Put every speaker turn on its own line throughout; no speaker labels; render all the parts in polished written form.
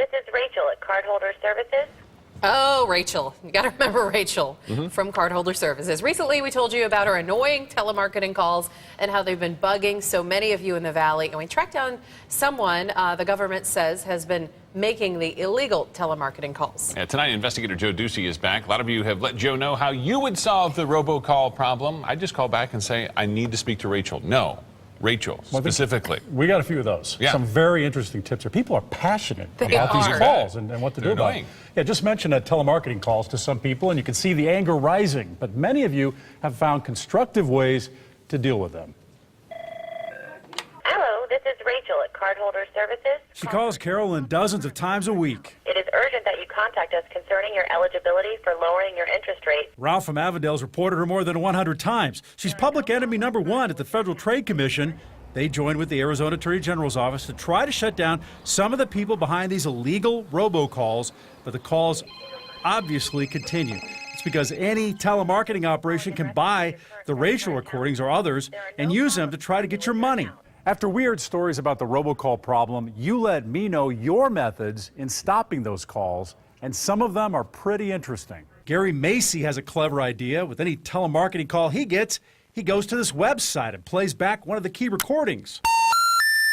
This is Rachel at Cardholder Services.
Oh, Rachel. You got to remember Rachel from Cardholder Services. Recently, we told you about our annoying telemarketing calls and how they've been bugging so many of you in the Valley. And we tracked down someone the government says has been making the illegal telemarketing calls.
Yeah, tonight, investigator Joe Ducey is back. A lot of you have let Joe know how you would solve the robocall problem. I just call back and say, I need to speak to Rachel. No. Rachel, specifically.
We got a few of those.
Yeah.
Some very interesting tips here. People are passionate
They
about these
are.
calls and what to do about
annoying.
it. Yeah, just mention telemarketing calls to some people, and you can see the anger rising. But many of you have found constructive ways to deal with them.
Hello, this is Rachel at Cardholder Services.
She calls Carolyn dozens of times a week.
It is urgent that you contact us concerning your eligibility for lowering your interest rate.
Ralph from Avondale's reported her more than 100 times. She's public enemy #1 at the Federal Trade Commission. They joined with the Arizona Attorney General's office to try to shut down some of the people behind these illegal robocalls, but the calls obviously continue. It's because any telemarketing operation can buy the racial recordings or others and use them to try to get your money. After we heard stories about the robocall problem, you let me know your methods in stopping those calls, and some of them are pretty interesting. Gary Macy has a clever idea. With any telemarketing call he gets, he goes to this website and plays back one of the key recordings.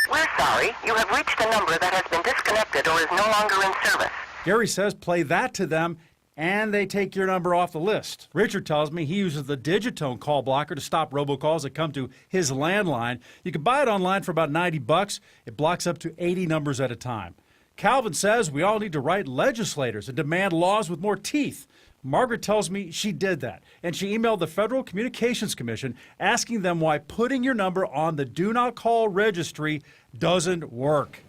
We're sorry. You have reached a number that has been disconnected or is no longer in service.
Gary says play that to them, and they take your number off the list. Richard tells me he uses the Digitone call blocker to stop robocalls that come to his landline. You can buy it online for about $90. It blocks up to 80 numbers at a time. Calvin says we all need to write legislators and demand laws with more teeth. Margaret tells me she did that, and she emailed the Federal Communications Commission asking them why putting your number on the Do Not Call registry doesn't work.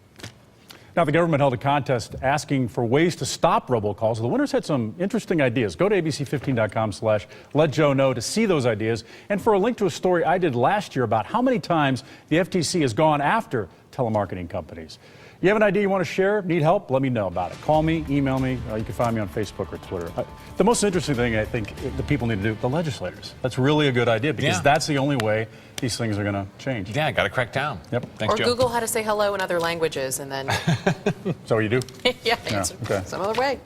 Now, the government held a contest asking for ways to stop robocalls. The winners had some interesting ideas. Go to abc15.com/letjoeknow to see those ideas, and for a link to a story I did last year about how many times the FTC has gone after telemarketing companies. You have an idea you want to share? Need help? Let me know about it. Call me, email me. You can find me on Facebook or Twitter. The most interesting thing I think the people need to do, the legislators. That's really a good idea because that's the only way these things are going to change.
Yeah, got to crack down.
Yep.
Thanks,
Or
Joe.
Google how to say hello in other languages and then,
So you do?
yeah,
okay.
some other way.